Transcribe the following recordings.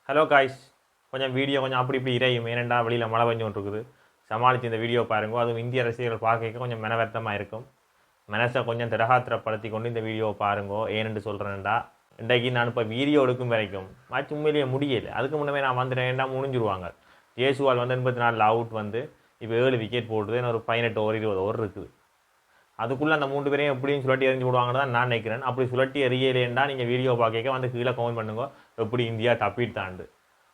Hello guys, கொஞ்சம் video கொஞ்சம் அப்படி இப்படி இறையும். ஏனெண்டா வெளியில் மழை பெஞ்சு கொண்டிருக்குது. சமாளித்து இந்த வீடியோ பாருங்க. அதுவும் இந்திய ரசிகர்கள் பார்க்க கொஞ்சம் மெனவர்த்தமாக இருக்கும். மனசை கொஞ்சம் திடகாத்திரப்படுத்தி கொண்டு இந்த வீடியோவை பாருங்கோ. ஏனென்று சொல்கிறேன்டா, இன்றைக்கு நான் இப்போ வீடியோ எடுக்கும் வரைக்கும் மேட்ச் உண்மையிலேயே முடியலை. அதுக்கு முன்னமே நான் வந்துட்டேன்டா முடிஞ்சிருவாங்க. ஜேசுவால் வந்து 84 அவுட் வந்து இப்போ 7 விக்கெட் போடுறது. ஒரு 18 ஓவர் 20 ஓவர் இருக்குது. அதுக்குள்ளே அந்த 3 பேரையும் எப்படியும் சுழட்டி எறிஞ்சு விடுவாங்கன்னு தான் நான் நினைக்கிறேன். அப்படி சுழட்டி எறியலேண்டா நீங்கள் வீடியோ பார்க்க வந்து கீழே கமெண்ட் பண்ணுங்க, எப்படி இந்தியா தப்பிட்டாண்டு.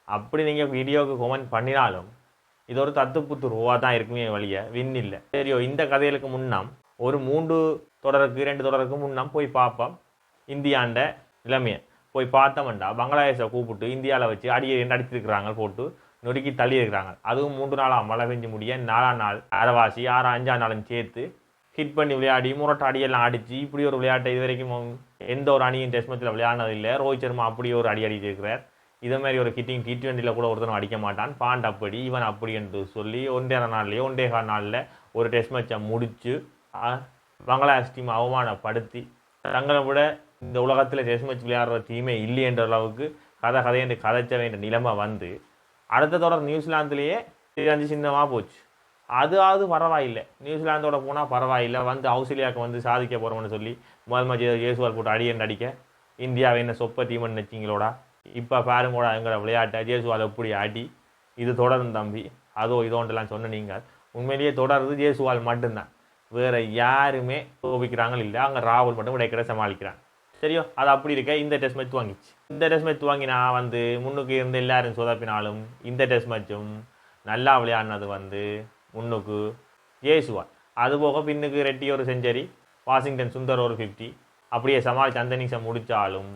அப்படி நீங்கள் வீடியோவுக்கு கமெண்ட் பண்ணினாலும் இது ஒரு தத்துப்புத்து ரூவா தான் இருக்குமே வழிய வின் இல்லை. சரியோ, இந்த கதைகளுக்கு முன்னாம் ஒரு 3 தொடருக்கு 2 தொடருக்கு முன்னாம் போய் பார்ப்போம் இந்தியாண்ட நிலைமையை. போய் பார்த்தோம்டா பங்களாதேஷை கூப்பிட்டு இந்தியாவில் வச்சு அடிச்சிருக்கிறாங்க, போட்டு நொறுக்கி தள்ளி இருக்கிறாங்க. அதுவும் 3 நாளாக மழை பெஞ்சு முடிய 4ஆம் நாள் அரைவாசி 5ஆம் நாளும் சேர்த்து ஹிட் பண்ணி விளையாடி முரட்ட அடியெல்லாம் அடித்து இப்படி ஒரு விளையாட்டை இது வரைக்கும் எந்த ஒரு அணியும் டெஸ்ட் மேட்சில் விளையாடினது இல்லை. ரோஹித் சர்மா அப்படி ஒரு அடி அடிச்சிருக்கிறார். இதே மாதிரி ஒரு கிட்டிங் T20 கூட ஒருத்தனும் அடிக்க மாட்டான். பாண்ட் அப்படி இவன் அப்படி என்று சொல்லி 1.5 நாளில் ஒரு டெஸ்ட் மேட்சை முடித்து பங்களாதேஷ் டீம் அவமானப்படுத்தி தங்களை விட இந்த உலகத்தில் டெஸ்ட் மேட்ச் விளையாடுற டீமே இல்லைன்ற அளவுக்கு கதை என்று கதைச்ச வேண்டிய நிலைமை வந்து அடுத்த தொடர் நியூசிலாந்துலேயே சின்னமாக போச்சு. அது பரவாயில்லை, நியூசிலாந்தோட போனால் பரவாயில்லை. வந்து ஆஸ்திரேலியாவுக்கு வந்து சாதிக்க போகிறோம்னு சொல்லி முதல் ஜேசுவால் போட்டு அடிக்க இந்தியாவை என்ன சொப்ப டீம்னு வச்சிங்களோடா. இப்போ பாருங்கூட எங்களை விளையாட்டை ஜேசுவால் எப்படி அடி. இது தொடரும் தம்பி, இதோன்றெல்லாம் சொன்ன நீங்கள் உண்மையிலேயே தொடருது ஜேசுவால் மட்டும்தான். வேறு யாருமே தோபிக்கிறாங்க இல்லை. அங்கே ராகுல் மட்டும் இடைக்கிட சமாளிக்கிறான். சரியோ, அது அப்படி இருக்க இந்த டெஸ்ட் மேட்ச் வாங்கிச்சு. இந்த டெஸ்ட் மேட்ச் வாங்கி நான் வந்து முன்னுக்கு இருந்து எல்லாரும் சொதப்பினாலும் இந்த டெஸ்ட் மேட்சும் நல்லா விளையாடினது வந்து முன்னுக்கு ஜேசுவால். அதுபோக பின்னுக்கு ரெட்டி ஒரு செஞ்சுரி, வாஷிங்டன் சுந்தர் ஒரு 50, அப்படியே சமாளித்து அந்த இன்னிங்ஸை முடித்தாலும்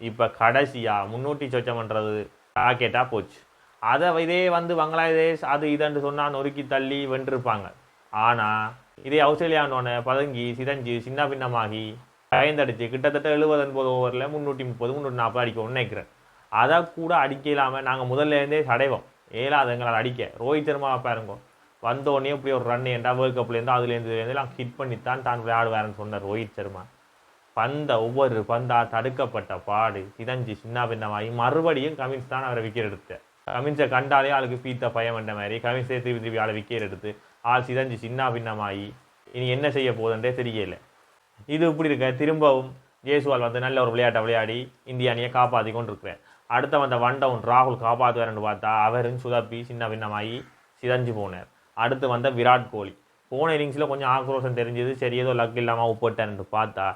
இப்போ கடைசியாக 300 சொச்சம் பண்ணுறது ராக்கெட்டாக போச்சு. அதை இதே வந்து பங்களாதேஷ் அது இதுன்னு சொன்னால் நொறுக்கி தள்ளி வென்றிருப்பாங்க. ஆனால் இதே ஆஸ்திரேலியானோட பதுங்கி சிதஞ்சு சின்ன பின்னமாகி பயந்தடிச்சு கிட்டத்தட்ட 70-80 ஓவரில் 330 340 அடிக்கணும்னு நினைக்கிறேன். அதை கூட அடிக்க இல்லாமல் நாங்கள் முதல்லேருந்தே சடைவோம். எங்களால் அடிக்க. ரோஹித் சர்மா பாருங்க, வந்தோடனே இப்படி ஒரு ரன் ஏண்டா வேர்ல்ட் கப்லேருந்து அதுலேருந்துலாம் ஹிட் பண்ணித்தான் தான் விளையாடுவாருன்னு சொன்னார் ரோஹித் சர்மா. ஒவ்வொரு பந்தாக தடுக்கப்பட்ட பாடு சிதஞ்சு சின்ன பின்னமாகி மறுபடியும் கமின்ஸ் தான் அவரை விக்கெட் எடுத்து. கமின்ஸை கண்டாலே ஆளுக்கு பீத்த பயம் என்ற மாதிரி கமின்ஸே திருப்பி ஆளை விக்கெட் எடுத்து ஆள் சிதஞ்சு சின்ன பின்னமாகி இனி என்ன செய்ய போகுதுன்றே தெரியல. இது இப்படி இருக்க திரும்பவும் ஜேசுவால் வந்து நல்ல ஒரு விளையாட்டை விளையாடி இந்திய அணியை காப்பாற்றி கொண்டு இருக்கிறேன். அடுத்த வந்த 1 டவுன் ராகுல் காப்பாற்றுவார்னு பார்த்தா அவரும் சுதப்பி சின்ன பின்னமாகி சிதஞ்சு போனார். அடுத்து வந்த விராட் கோலி போன இன்னிங்ஸில் கொஞ்சம் ஆக்ரோஷம் தெரிஞ்சது. சரி, ஏதோ லக் இல்லாமல் உப்பட்டார்ன்னு பார்த்தா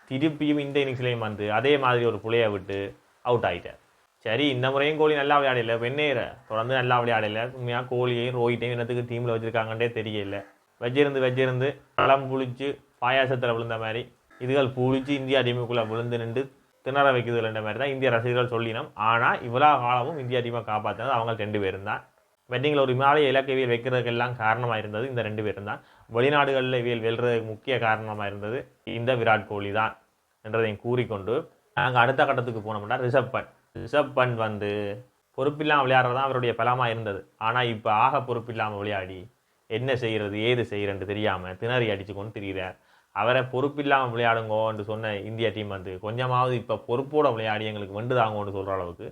திருப்பியும் இந்த இன்னிங்ஸ்லேயும் வந்து அதே மாதிரி ஒரு புள்ளையை விட்டு அவுட் ஆகிட்டார். சரி, இந்த முறையும் கோலி நல்லா விளையாடல, வெந்நேர தொடர்ந்து நல்லா விளையாடல. உண்மையாக கோலியையும் ரோஹிட்டையும் என்னத்துக்கு டீமில் வச்சுருக்காங்கன்றே தெரியல. வச்சிருந்து களம் புளிச்சு பாயாசத்தில் விழுந்த மாதிரி இதுகள் புளிச்சு இந்தியா டீமுக்குள்ளே விழுந்து நின்று திணற வைக்குதுன்ற மாதிரி தான் இந்திய ரசிகர்கள் சொல்லினோம். ஆனால் இவ்வளோ காலமும் இந்தியா டீமை காப்பாற்றினது அவங்க 2 பேரும் தான். பெட்டிங்கில் ஒரு இமாலய இலக்கைவியல் வைக்கிறதுக்கெல்லாம் காரணமாக இருந்தது இந்த 2 பேரும் தான். வெளிநாடுகளில் இவியல் வெல்றதுக்கு முக்கிய காரணமாக இருந்தது இந்த விராட் கோலி தான் என்றதையும் கூறிக்கொண்டு நாங்கள் அடுத்த கட்டத்துக்கு போனோம்னா ரிஷப் பண்ட் வந்து பொறுப்பில்லாமல் விளையாடுறதான் அவருடைய பலமாக இருந்தது. ஆனால் இப்போ பொறுப்பில்லாமல் விளையாடி என்ன செய்கிறது ஏது செய்கிறன்னு தெரியாமல் திணறி அடித்து கொண்டு திரிகிறார். அவரை பொறுப்பில்லாமல் விளையாடுங்கோன்னு சொன்ன இந்தியா டீம் வந்து கொஞ்சமாவது இப்போ பொறுப்போட விளையாடி எங்களுக்கு வெண்டுதாங்கன்னு சொல்கிற அளவுக்கு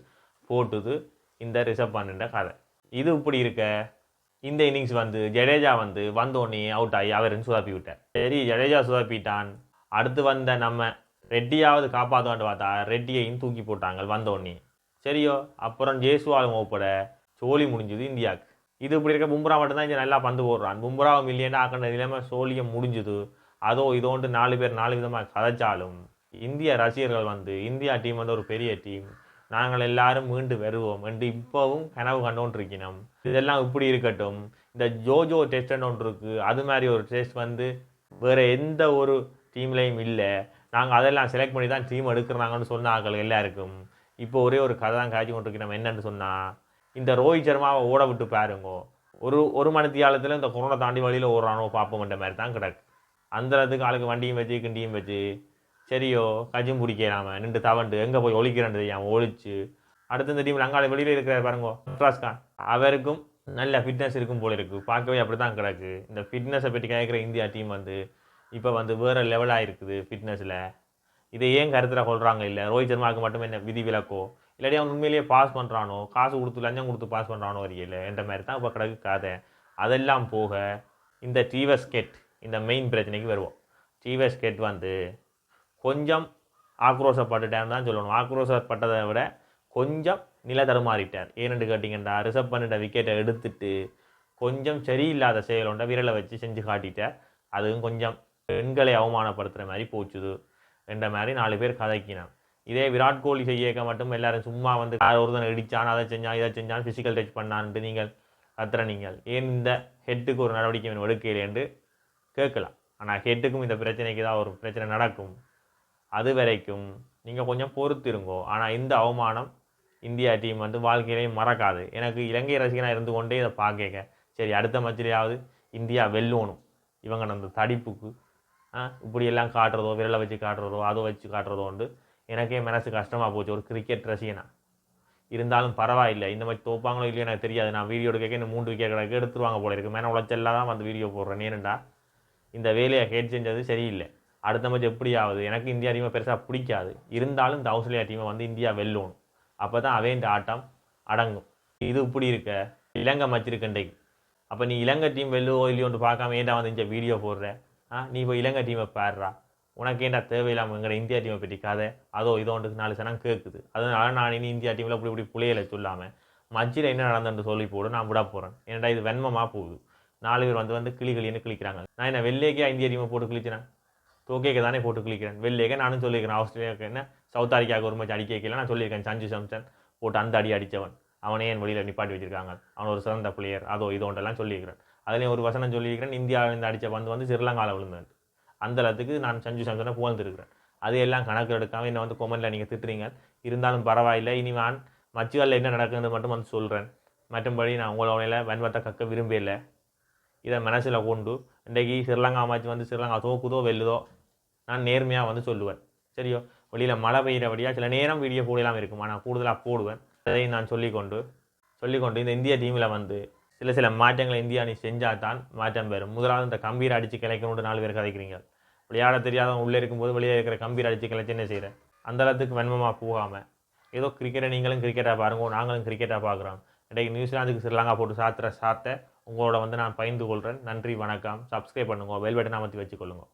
போட்டுது இந்த ரிஷப் பண்ட கதை. இது இப்படி இருக்க இந்த இன்னிங்ஸ் வந்து ஜடேஜா வந்து வந்தோடனே அவுட் ஆகி அவருன்னு சொதப்பி விட்டார். சரி, ஜடேஜா சொதப்பிட்டான். அடுத்து வந்த நம்ம ரெட்டியாவது காப்பாற்றுவான்னு பார்த்தா ரெட்டியையும் தூக்கி போட்டாங்க வந்தோடனே. சரியோ, அப்புறம் ஜேசுவாலும் ஓப்பட சோழி முடிஞ்சுது இந்தியாவுக்கு. இது இப்படி இருக்க பும்ரா மட்டும்தான் இங்கே நல்லா பந்து போடுறான். பும்ராவும் இல்லைன்னா ஆக்கிற நிலைமை சோழியம் முடிஞ்சுது. இதோண்டு 4 பேர் 4 விதமாக கதைச்சாலும் இந்திய ரசிகர்கள் வந்து இந்தியா டீம் வந்து ஒரு பெரிய டீம், நாங்கள் எல்லாரும் மீண்டு வருவோம் என்று இப்போவும் கனவு கண்டோன்றிருக்கணும். இதெல்லாம் இப்படி இருக்கட்டும். இந்த ஜோஜோ டெஸ்ட்னு ஒன்று இருக்குது, அது மாதிரி ஒரு டெஸ்ட் வந்து வேறு எந்த ஒரு டீம்லேயும் இல்லை. நாங்கள் அதெல்லாம் செலக்ட் பண்ணி தான் டீம் எடுக்கிறாங்கன்னு சொன்ன ஆக்கள் எல்லாருக்கும் இப்போ ஒரே ஒரு கதை தான் காய்ச்சி கொண்டிருக்கணும். என்னென்னு சொன்னால், இந்த ரோஹித் சர்மாவை ஓட விட்டு பாருங்கோ, ஒரு மணித்தியாலத்தில் இந்த கொரோனா தாண்டி வழியில் ஓடுறானோ பார்ப்போம்ன்ற மாதிரி தான் கிடக்கு. அந்த இடத்துக்கு ஆளுக்கு வண்டியும் வச்சு கிண்டியும் வச்சு சரியோ கஜும் பிடிக்காம நின்று தவண்டு எங்கே போய் ஒழிக்கிறேன்னு தெரியாமல் ஒழிச்சு அடுத்து இந்த டீமில் அங்காளி வெளியில் இருக்கிற பாருங்கோ இம்ராஸ் கான், அவருக்கும் நல்ல ஃபிட்னஸ் இருக்கும் போல இருக்குது. பார்க்கவே அப்படி தான் கிடக்கு. இந்த ஃபிட்னஸை பற்றி கேட்குற இந்தியா டீம் வந்து இப்போ வந்து வேறு லெவலாக இருக்குது ஃபிட்னஸில். இதை ஏன் கருத்தில் கொள்கிறாங்க இல்லை ரோஹித் சர்மாவுக்கு மட்டும் என்ன விதி விலக்கோ இல்லாட்டி அவன் உண்மையிலேயே பாஸ் பண்ணுறானோ, காசு கொடுத்து லஞ்சம் கொடுத்து பாஸ் பண்ணுறானோ வரையில் என்ற மாதிரி தான் இப்போ கிடக்கு கதை. அதெல்லாம் போக இந்த டிவஸ்கெட் இந்த மெயின் பிரச்சனைக்கு வருவோம். டிவஸ்கெட் வந்து கொஞ்சம் ஆக்ரோஷப்பட்டுட்டான்னு தான் சொல்லணும். ஆக்ரோஷப்பட்டதை விட கொஞ்சம் நில தடுமாறிட்டார். ஏனென்று கேட்டிங்கன்னா, ரிசர்வ் பண்ணிட்ட விக்கெட்டை எடுத்துட்டு கொஞ்சம் சரியில்லாத செயலோண்ட விரலை வச்சு செஞ்சு காட்டிட்டார். அதுவும் கொஞ்சம் பெண்களை அவமானப்படுத்துகிற மாதிரி போச்சுது என்ற மாதிரி 4 பேர் கதைக்கினான். இதே விராட் கோலி செய்யக்க மட்டும் எல்லாரும் சும்மா வந்து ஒருத்தன் இடிச்சான், அதை செஞ்சான், இதை செஞ்சான், ஃபிசிக்கல் டச் பண்ணான்ட்டு நீங்கள் கத்துற நீங்கள் ஏன் இந்த ஹெட்டுக்கு ஒரு நடவடிக்கை எடுக்கலை என்று கேட்கலாம். ஆனால் ஹெட்டுக்கும் இந்த பிரச்சனைக்கு தான் ஒரு பிரச்சனை நடக்கும். அது வரைக்கும் நீங்கள் கொஞ்சம் பொறுத்திருங்கோ. ஆனால் இந்த அவமானம் இந்தியா டீம் வந்து வாழ்க்கையிலையும் மறக்காது. எனக்கு இலங்கை ரசிகனாக இருந்து கொண்டே இதை பார்க்க சரி அடுத்த மச்சிலையாவது இந்தியா வெல்லணும். இவங்க அந்த தடிப்புக்கு இப்படியெல்லாம் காட்டுறதோ, விரலை வச்சு காட்டுறதோ, அதை வச்சு காட்டுறதோ உண்டு. எனக்கே மனசு கஷ்டமாக போச்சு ஒரு கிரிக்கெட் ரசிகனா. இருந்தாலும் பரவாயில்லை, இந்த மாதிரி தோப்பாங்களோ இல்லையோ எனக்கு தெரியாது. நான் வீடியோ எடுக்க இந்த 3 விக்கெட் கிடக்கு எடுத்துருவாங்க போல இருக்குது. மேலே உழைச்செல்லாம் தான் வந்து வீடியோ போடுறேன். ஏனண்டா இந்த வேலையை ஹேட் செஞ்சது சரியில்லை. அடுத்த மேட்ச் எப்படி ஆகுது, எனக்கு இந்தியா டீமை பெருசாக பிடிக்காது. இருந்தாலும் இந்த ஆஸ்திரேலியா டீமை வந்து இந்தியா வெல்லணும். அப்போ தான் அவேண்ட ஆட்டம் அடங்கும். இது இப்படி இருக்க இலங்கை மச்சு இருக்குண்டைக்கு. அப்போ நீ இலங்கை டீம் வெல்லுவோ இல்லையோன்னு பார்க்காம ஏன்டா வந்து இந்த வீடியோ போடுற? நீ இப்போ இலங்கை டீமை பாடுறா. உனக்கு ஏன்டா தேவையில்லாமல் எங்களை இந்தியா டீமை பற்றி கதை அதோ இதோண்டு 4 சனம் கேட்குது. அதனால நான் இனி இந்தியா டீமில் இப்படி புள்ளையில சொல்லாமல் மச்சியில் என்ன நடந்துன்னு சொல்லி போடு நான் விட போகிறேன். ஏன்டா இது வெண்மமாக போகுது. 4 பேர் வந்து கிளின்னு கிளிக்கிறாங்க. நான் என்ன வெள்ளைக்கே இந்தியா டீமை போட்டு கிழிச்சினேன்? தோக்கேக்கு தானே போட்டு கிளிக்கிறேன். வெள்ளைக்கே நானும் சொல்லியிருக்கிறேன். ஆஸ்திரேலியாவுக்கு என்ன சவுத் ஆஃப்ரிக்காவுக்கு ஒரு மேட்ச் அடிக்க வைக்கல நான் சொல்லியிருக்கேன். சஞ்சு சாம்சன் போட்டு அந்த அடி அடித்தவன் அவனே என் வழியில் நிப்பாட்டி வச்சிருக்காங்க. அவன் ஒரு சிறந்த பிளேயர் அதோ இதோண்டெல்லாம் சொல்லியிருக்கிறேன். அதுலேயும் ஒரு வசனம் சொல்லியிருக்கிறேன், இந்தியாவிலேருந்து அடித்த பந்து வந்து ஸ்ரீலங்காவில் விழுந்தேன். அந்த அளவுக்கு நான் சஞ்சு சாம்சனை புகழ்ந்துருக்கிறேன். அது எல்லாம் கணக்கு எடுக்காமல் என்ன வந்து கொமெண்டில் நீங்கள் திட்டுறீங்க. இருந்தாலும் பரவாயில்லை. இனி நான் மச்சுகளில் என்ன நடக்குதுன்னு மட்டும் வந்து சொல்கிறேன். மற்றபடி நான் உங்களோட வன்வத்தை கக்க விரும்பல. இதை மனசில் கொண்டு இன்றைக்கி ஸ்ரீலங்கா மேட்ச் வந்து ஸ்ரீலங்கா தோக்குதோ வெல்லுதோ நான் நேர்மையாக வந்து சொல்லுவேன். சரியோ, வெளியில் மழை பெய்கிறபடியாக சில நேரம் வீடியோ போடலாம் இருக்கும். ஆனால் கூடுதலாக போடுவேன். அதையும் நான் சொல்லிக்கொண்டு இந்த இந்திய டீமில் வந்து சில மாற்றங்களை இந்தியா நீ செஞ்சால் தான் மாற்றம் பெறும். முதலாவது இந்த கம்பீரை அடித்து கிளைக்கணும்னு 4 பேர் கதைக்கிறீங்க. விளையாட தெரியாதவங்க உள்ளே இருக்கும்போது வெளியே இருக்கிற கம்பீரை அடித்து கிளைச்சி என்ன செய்கிறேன்? அந்த அளவுக்கு வெண்மமாக போகாமல் ஏதோ கிரிக்கெட்டை நீங்களும் கிரிக்கெட்டாக பாருங்க, நாங்களும் கிரிக்கெட்டாக பார்க்குறோம். இன்றைக்கு நியூசிலாந்துக்கு ஸ்ரீலங்கா போட்டு சாத்துற உங்களோட வந்து நான் பகிர்ந்து கொள்கிறேன். நன்றி, வணக்கம். சப்ஸ்கிரைப் பண்ணுங்க, பெல் பட்டன் அமர்த்தி வச்சுக்கொள்ளுங்க.